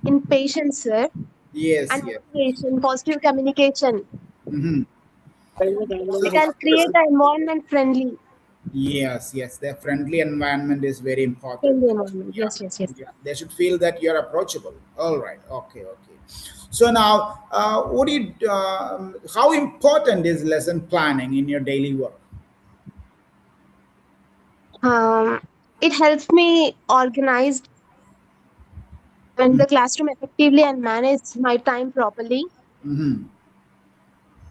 in patience, sir, Yes. and Yes. motivation, positive communication. Mhm. So Like I'll create an environment friendly, yes, yes, their friendly environment is very important. friendly environment. Yeah, Yes, yes, yes. yeah, they should feel that you're approachable. All right, okay, okay. So now, what do you? How important is lesson planning in your daily work? Um, it helps me organize and the classroom effectively and manage my time properly. Mm-hmm.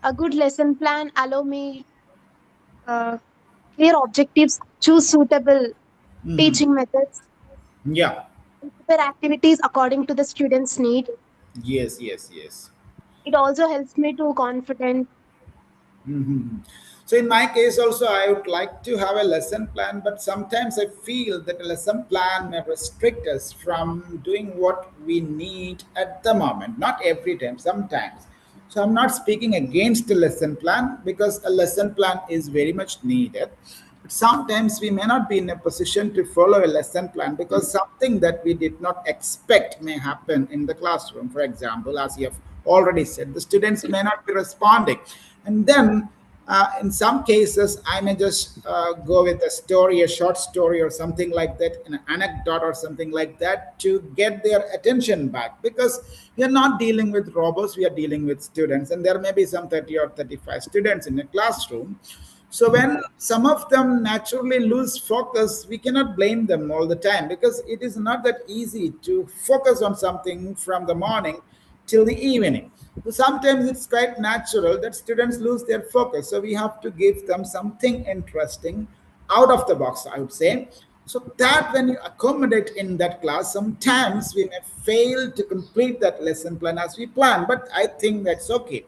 A good lesson plan allow me uh, clear objectives, choose suitable Mm-hmm. teaching methods, Yeah. and prepare activities according to the students' need. Yes, yes, yes. It also helps me to confident. Mhm. So in my case also, I would like to have a lesson plan, but sometimes I feel that a lesson plan may restrict us from doing what we need at the moment. Not every time, sometimes. So I'm not speaking against a lesson plan because a lesson plan is very much needed. But sometimes we may not be in a position to follow a lesson plan because something that we did not expect may happen in the classroom. For example, as you have already said, the students may not be responding. And then in some cases, I may just go with a story, a short story, or something like that, an anecdote or something like that to get their attention back. Because we are not dealing with robots, we are dealing with students, and there may be some 30 or 35 students in a classroom. So when some of them naturally lose focus, we cannot blame them all the time because it is not that easy to focus on something from the morning till the evening. So sometimes it's quite natural that students lose their focus. So we have to give them something interesting out of the box, I would say. So that when you accommodate in that class, sometimes we may fail to complete that lesson plan as we plan. But I think that's okay.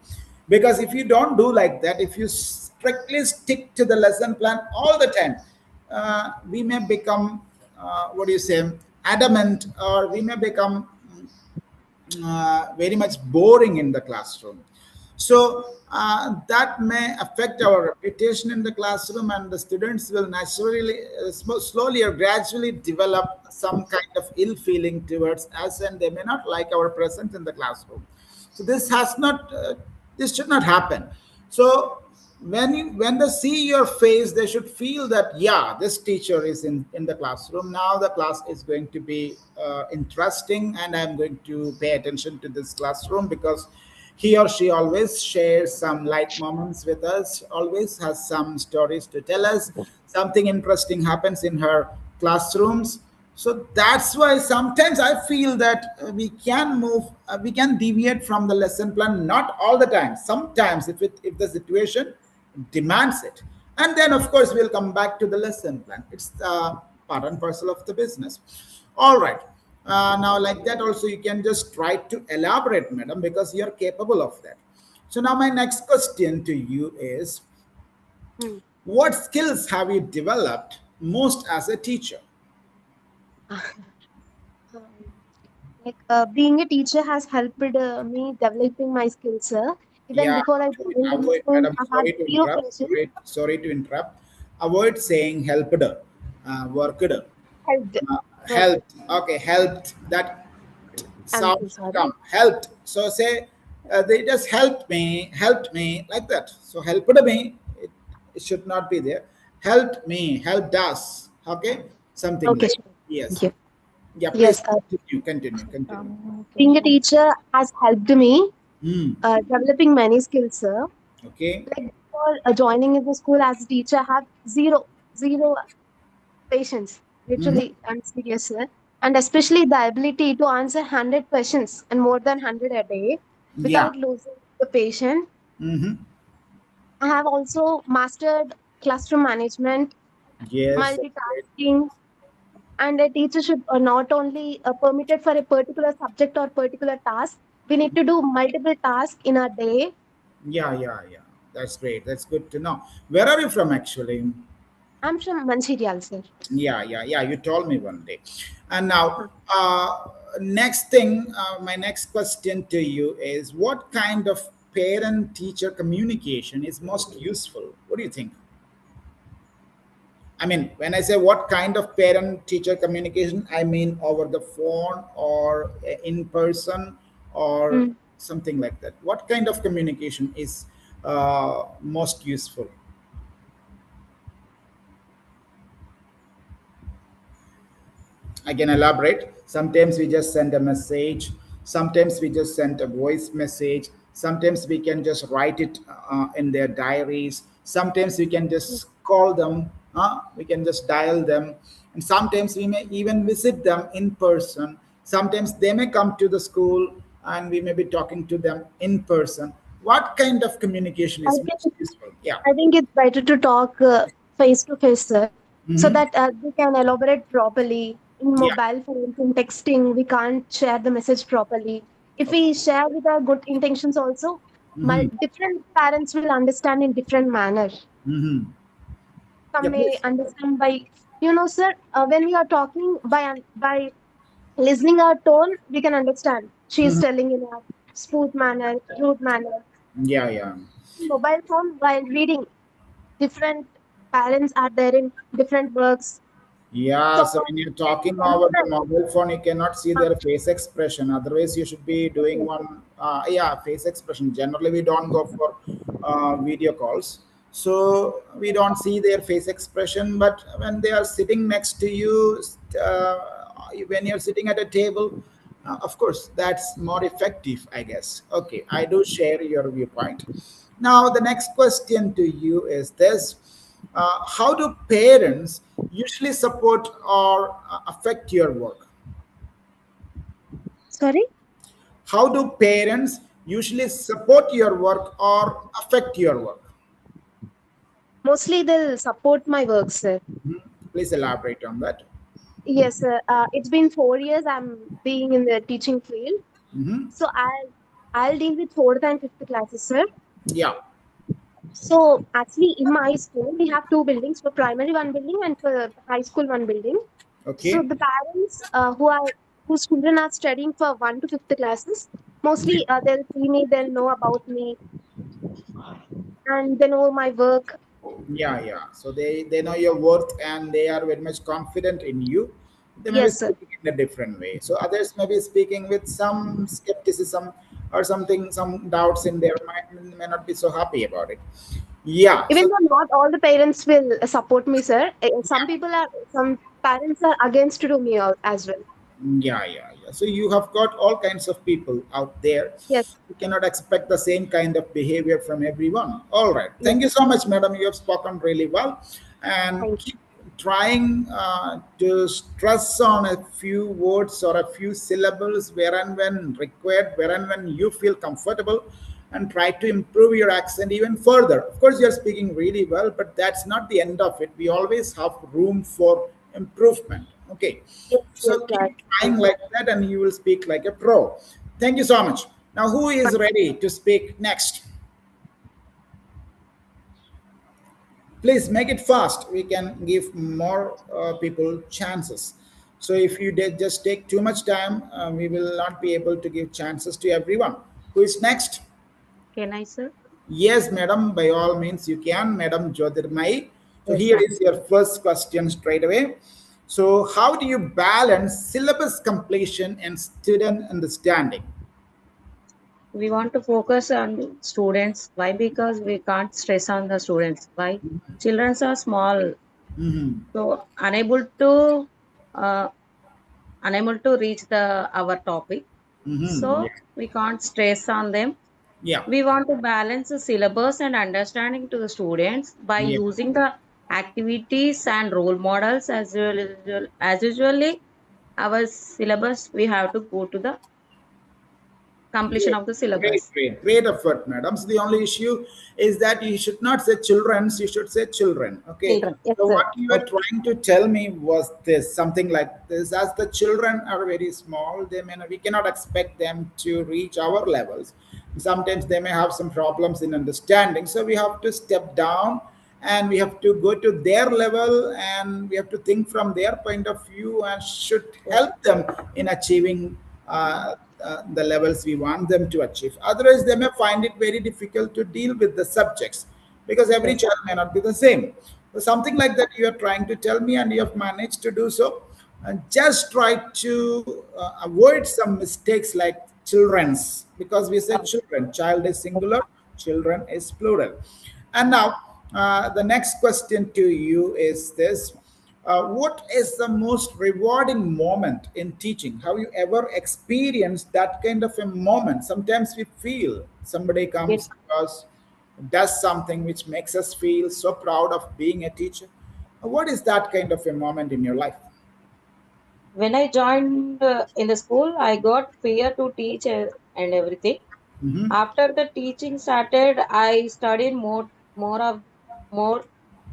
Because if you don't do like that, if you strictly stick to the lesson plan all the time, we may become, what do you say, adamant, or we may become very much boring in the classroom. So that may affect our reputation in the classroom, and the students will naturally, slowly or gradually develop some kind of ill feeling towards us, and they may not like our presence in the classroom. So this should not happen. So when they see your face, they should feel that, yeah, this teacher is in the classroom. Now the class is going to be interesting, and I'm going to pay attention to this classroom because he or she always shares some light moments with us, always has some stories to tell us. Something interesting happens in her classrooms. So that's why sometimes I feel that we can deviate from the lesson plan, not all the time. Sometimes, if the situation demands it, and then of course we'll come back to the lesson plan. It's part and parcel of the business. All right. Now, like that, also you can just try to elaborate, madam, because you're capable of that. So now my next question to you is, Hmm. what skills have you developed most as a teacher? Um, like being a teacher has helped me developing my skills, sir. Even Yeah, before I joined in avoid, school, madam. I had Sorry to zero interrupt. patience. Sorry to interrupt. Avoid saying helped, worked, Helped. Okay, helped. Okay, helped. That I'm sound so should sorry. come. Helped. So say they just helped me like that. So helped me. It should not be there. Helped me. Helped us. Okay, something Okay, like, sure. Thank yes. you. Yeah, please Yes, continue. being a teacher has helped me Hmm. developing many skills, sir. Okay. Like before joining in the school as a teacher, I have zero patience. Hmm. Literally, I'm serious, sir. And especially the ability to answer 100 questions and more than 100 a day Yeah. without losing the patient. Hmm. I have also mastered classroom management, Yes. That's great. multitasking, and a teacher should not only permitted for a particular subject or particular task. We need to do multiple tasks in a day. Yeah. That's great. That's good to know. Where are you from, actually? I'm from Mancherial, sir. Yeah. You told me one day. And now, next thing, my next question to you is, what kind of parent-teacher communication is most useful? What do you think? I mean, when I say what kind of parent-teacher communication, I mean over the phone or in person or Mm. something like that. What kind of communication is most useful? I can elaborate. Sometimes we just send a message. Sometimes we just send a voice message. Sometimes we can just write it in their diaries. Sometimes we can just call them. We can just dial them. And sometimes we may even visit them in person. Sometimes they may come to the school and we may be talking to them in person. What kind of communication I is most think useful? Yeah. I think it's better to talk face to face, sir, so Hmm. that we can elaborate properly. In Yeah. mobile phones, in texting, we can't share the message properly. If we share with our good intentions also, my Mm-hmm. different parents will understand in different manner. Mm-hmm. Yeah, Some may please. understand by, sir, when we are talking by listening our tone, we can understand. She is Mhm. telling in a smooth manner, rude manner. Yeah, yeah. Mobile phone while reading, different parents are there in different works. Yeah, So so when you're they talking will over the understand. mobile phone, you cannot see Uh, their face expression. Otherwise, you should be yes, doing yes, one, yeah, face expression. Generally, we don't go for video calls. So we don't see their face expression. But when they are sitting next to you, uh, when you're sitting at a table, of course, that's more effective, I guess. Okay, I do share your viewpoint. Now, the next question to you is this: how do parents usually support or affect your work? sorry. How do parents usually support your work or affect your work? Mostly they'll support my work, sir. Mhm. Please elaborate on that. Yes, sir. It's been 4 years I'm being in the teaching field. Hmm. So I'll deal with fourth and fifth classes, sir. Yeah. So actually in my school we have two buildings, for primary one building and for high school one building. So Okay. the parents whose children are studying for one to fifth classes, mostly they'll see me, they'll know about me, and they know my work. Yeah, yeah. So they know your worth and they are very much confident in you. They may be Yes, sir. speaking in a different way. So others may be speaking with some skepticism or something, some doubts in their mind, and may not be so happy about it. Yeah. Even So though not all the parents will support me, sir. yeah. Some parents are against to me as well. Yeah, yeah, yeah. So you have got all kinds of people out there. Yes, You cannot expect the same kind of behavior from everyone. All right. yes. Thank you so much, madam. You have spoken really well. And Thank keep trying to stress on a few words or a few syllables where and when required, where and when you feel comfortable, and try to improve your accent even further. Of course, you're speaking really well, but that's not the end of it. We always have room for improvement. Okay. you. Yes, yes, So keep sir. trying Thank you. like that and you will speak like a pro. Thank you so much. Now, who is ready to speak next? Please make it fast. We can give more people chances. So if you did just take too much time, we will not be able to give chances to everyone. Who is next? Can I, sir? Yes, madam, by all means you can, Madam Jyotirmai. So Yes, here sir. is your first question straight away. So how do you balance syllabus completion and student understanding? We want to focus on students. Why? Because we can't stress on the students. Why? Children are small, Hmm. so uh, unable to reach the our topic. Hmm. So we can't stress on them. Yeah. We want to balance the syllabus and understanding to the students by Yeah. using the activities and role models as usually our syllabus. We have to go to the completion Great, of the great, syllabus. great, great effort, madam. So the only issue is that you should not say children's, you should say children. Okay. Children, yes, So sir. what you were Okay. trying to tell me was this, something like this. As the children are very small, they may not, we cannot expect them to reach our levels. Sometimes they may have some problems in understanding. So we have to step down and we have to go to their level and we have to think from their point of view and should Yes, help them in achieving the levels we want them to achieve. Otherwise, they may find it very difficult to deal with the subjects because every yes, child may not be the same. So something like that you are trying to tell me, and you have managed to do so. And just try to avoid some mistakes like children's, because we said children, child is singular, children is plural. And now, the next question to you is this: what is the most rewarding moment in teaching? Have you ever experienced that kind of a moment? Sometimes we feel somebody yes. comes to us, does something which makes us feel so proud of being a teacher. What is that kind of a moment in your life? When I joined in the school, I got fear to teach and everything. Hmm. After the teaching started, I studied more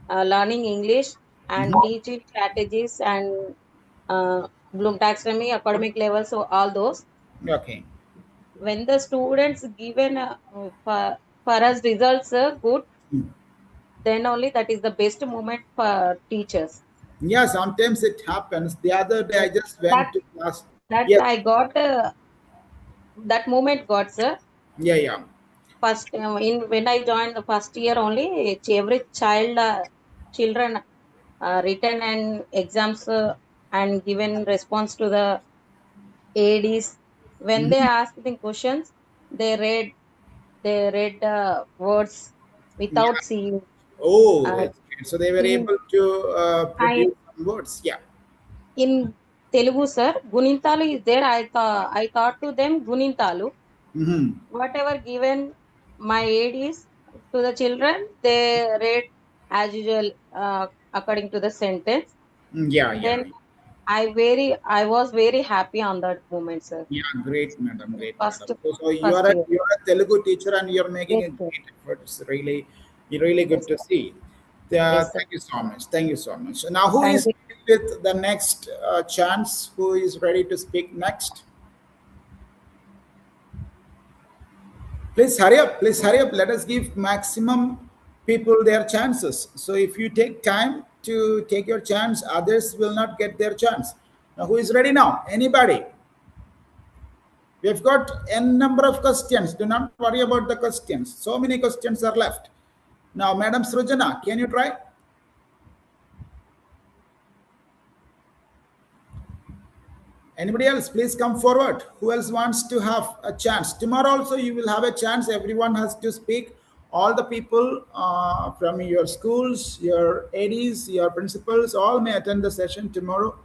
learning English and Hmm. teaching strategies and Bloom taxonomy, academic level, so all those. Okay. when the students given for us results good, then only that is the best moment for teachers. Yeah, sometimes it happens. The other day I Yes. just That went to class. that Yes. I got that moment got, sir. Yeah, yeah. First in when I joined the first year only, every children written and exams and given response to the ADs. When they Mhm. asked the questions, they read words Yeah. without seeing. Oh, Uh, it's great. So they were in able to I produce some words. Yeah. in Telugu, sir, Gunintalu is there. I thought to them Gunintalu. Mm-hmm. Whatever given my ADs to the children, they read as usual according to the sentence. Yeah, yeah. Then I was very happy on that moment, sir. Yeah, great, madam. Great, madam. First So first year. you're a Telugu teacher and you're making Yes, a sir. great effort. It's really good Yes, to sir. see. Yes, sir. Thank you so much. Thank you so much. Now, who Thank is you. with the next chance? Who is ready to speak next? Please hurry up. Please hurry up. Let us give maximum people their chances. So if you take time to take your chance, others will not get their chance. Now, who is ready now? Anybody? We've got n number of questions. Do not worry about the questions. So many questions are left. Now, Madam Srujana, can you try? Anybody else? Please come forward. Who else wants to have a chance? Tomorrow also you will have a chance. Everyone has to speak. All the people from your schools, your ADs, your principals, all may attend the session tomorrow.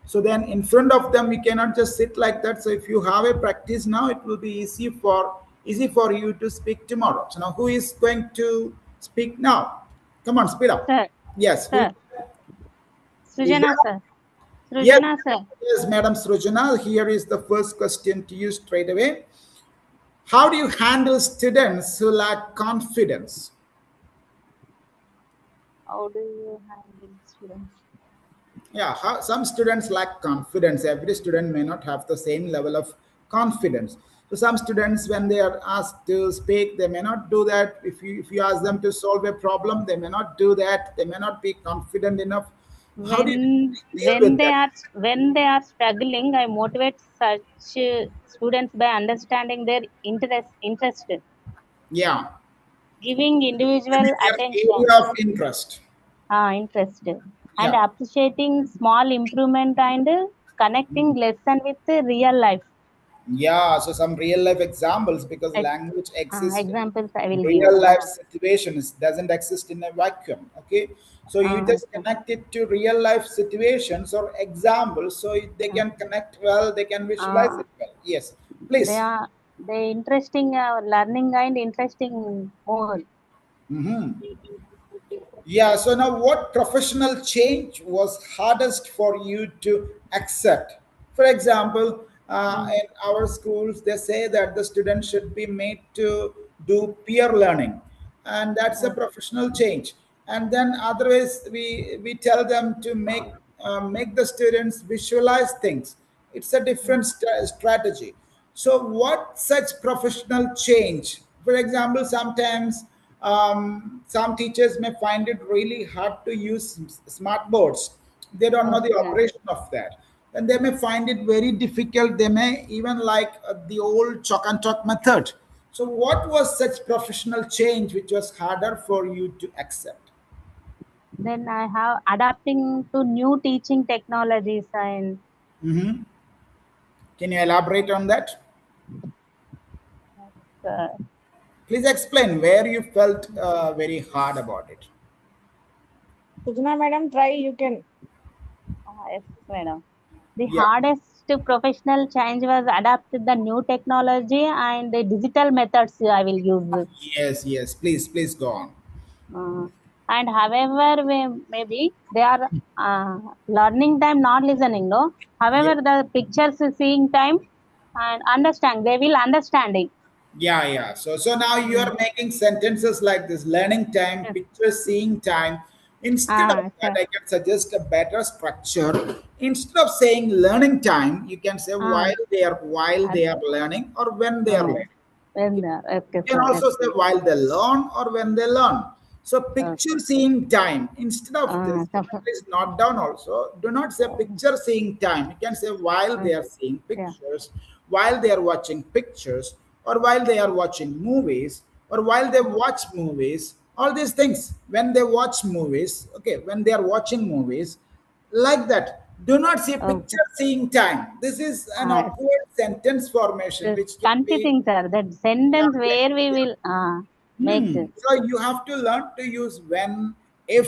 So then in front of them, we cannot just sit like that. So if you have a practice now, it will be easy for you to speak tomorrow. So now who is going to speak now? Come on, speed up. Sir, Yes, who sir, is Srijana there? sir, Yes, Srijana sir. yes, Madam Srujana. Here is the first question to you straight away. How do you handle students who lack confidence? How do you handle students? Yeah, some students lack confidence. Every student may not have the same level of confidence. So some students, when they are asked to speak, they may not do that. If you ask them to solve a problem, they may not do that. They may not be confident enough. How do you deal When with they that? are struggling, I motivate such students by understanding their interest, Yeah, giving maybe individual their attention, area of interest. interest, and Yeah. appreciating small improvement and connecting lesson with real life. Yeah, so some real life examples because Ex- language exists Examples I in will give. real life situations, doesn't exist in a vacuum. Okay, so you just Okay. connect it to real life situations or examples so they Uh, can connect well, they can visualize uh, it well. Yes, they please. are they interesting learning and interesting more. Mhm. Yeah, so now what professional change was hardest for you to accept? For example, Mm, in our schools, they say that the students should be made to do peer learning, and that's a mm, professional change. And then otherwise, we tell them to make the students visualize things. It's a mm. different strategy. So, what such professional change? For example, sometimes some teachers may find it really hard to use smart boards. They don't know the Okay. operation of that. And they may find it very difficult. They may even like the old chalk and talk method. So, what was such professional change which was harder for you to accept? Then I have adapting to new teaching technologies and Mhm. Can you elaborate on that? uh, Please explain where you felt very hard about it. Sujana madam, try. You can. yes, madam. The Yeah. hardest professional change was adapt to the new technology and the digital methods I will use. Yes, yes. Please go on. Uh, and however, maybe they are learning time, not listening. No, Yeah. however, the pictures seeing time and understand. They will understanding. Yeah, yeah. So now you Mm. are making sentences like this: learning time, Yes. picture seeing time. Instead of Ah, that, sure. I can suggest a better structure. Instead of saying learning time, you can say Ah, while they are learning or when they are ah, learning. when okay, You can sir. also Okay. say while they learn or when they learn. So picture Okay. seeing time. Instead of this, Ah, you can please note down also. Do not say picture seeing time. You can say while ah, they are seeing yeah. pictures, while they are watching pictures, or while they are watching movies, or while they watch movies. All these things. When they watch movies, okay, when they are watching movies, like that. Do not say Okay. picture seeing time. This is an Ah, awkward sentence formation yes. which can be. Confusing, sir. That Yeah, sentence yeah, where we yeah. will make this. So you have to learn to use when, if.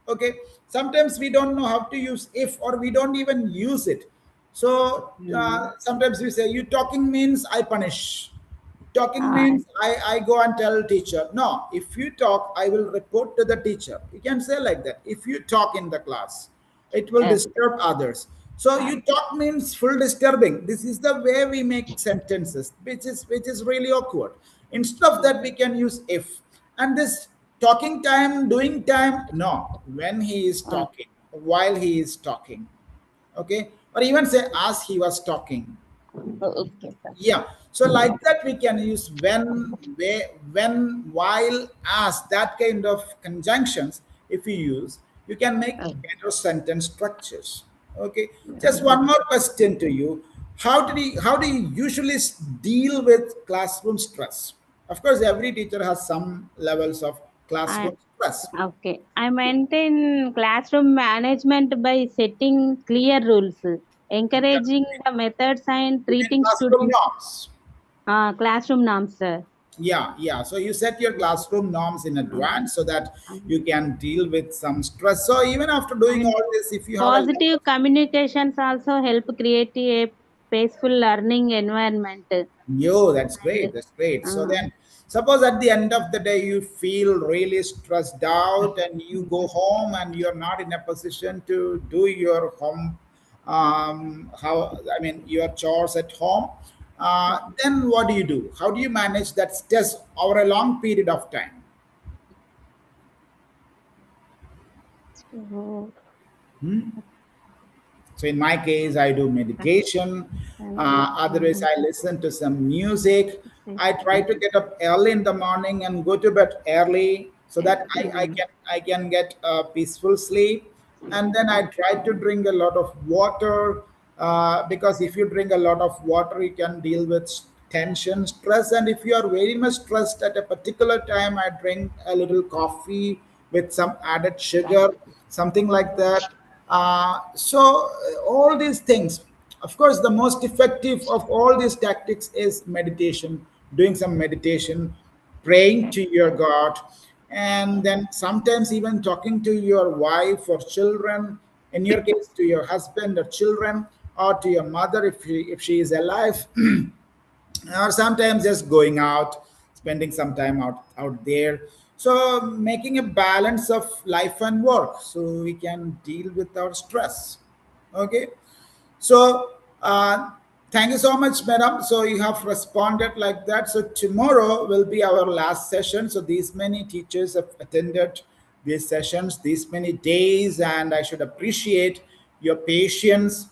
Okay. Sometimes we don't know how to use if, or we don't even use it. So Mm. sometimes we say, "You talking means I punish." Talking Ah, means I go and tell teacher. No, if you talk, I will report to the teacher. You can say like that. If you talk in the class, it will okay. disturb others. So Ah, you talk means full disturbing. This is the way we make sentences, which is really awkward. Instead of that, we can use if. And this talking time, doing time, no, when he is ah, talking, while he is talking. Okay. Or even say as he was talking. okay, sir. Yeah. So like that we can use when, where, when, while, as, that kind of conjunctions. If you use, you can make Ah, better sentence structures. Okay. Just one more question to you. How do you usually deal with classroom stress? Of course, every teacher has some levels of I, classroom stress. okay. I maintain classroom management by setting clear rules, encouraging the methods and You mean treating classroom students. norms? Classroom norms, sir. Yeah, yeah. So you set your classroom norms in advance so that you can deal with some stress. So even after doing And all this, if you have a lot positive of. communications also help create a peaceful learning environment. Yo, that's And great. That's great. So uh, then, suppose at the end of the day you feel really stressed out and you go home and you're not in a position to do your home, how I mean your chores at home. Then what do you do? How do you manage that stress over a long period of time? so, Hmm? So in my case, I do meditation. and, Otherwise, I listen to some music. I try to uh, get up early in the morning and go to bed early so that I can get a peaceful sleep. And then I try to drink a lot of water, because if you drink a lot of water, you can deal with tension, stress. And if you are very much stressed at a particular time, I drink a little coffee with some added sugar, something like that. All these things, of course, the most effective of all these tactics is meditation, doing some meditation, praying to your God, and then sometimes even talking to your wife or children, in your case, to your husband or children, or to your mother if she is alive, or sometimes just going out, spending some time out there. So making a balance of life and work so we can deal with our stress. Okay. So, thank you so much, madam. So, you have responded like that. So, tomorrow will be our last session. So, these many teachers have attended these sessions, these many days, and I should appreciate your patience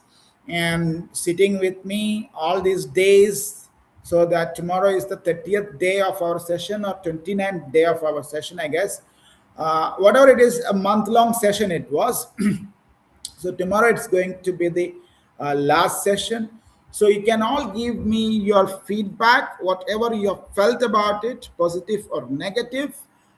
and sitting with me all these days. So, that tomorrow is the 30th day of our session or 29th day of our session, I guess. Whatever it is, a month long session it was. So tomorrow it's going to be the last session. So you can all give me your feedback, whatever you have felt about it, positive or negative,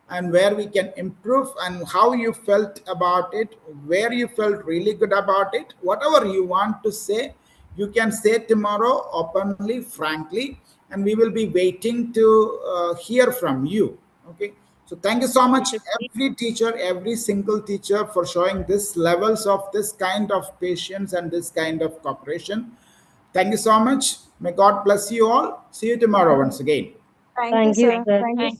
and where we can improve, and how you felt about it, where you felt really good about it. Whatever you want to say, you can say tomorrow openly, frankly, and we will be waiting to hear from you. Okay. So thank you so we much, should keep every teacher, every single teacher, for showing this levels of this kind of patience and this kind of cooperation. Thank you so much. May God bless you all. See you tomorrow once again. Thank you, Thank you, sir. sir. Thank you, thank sir. you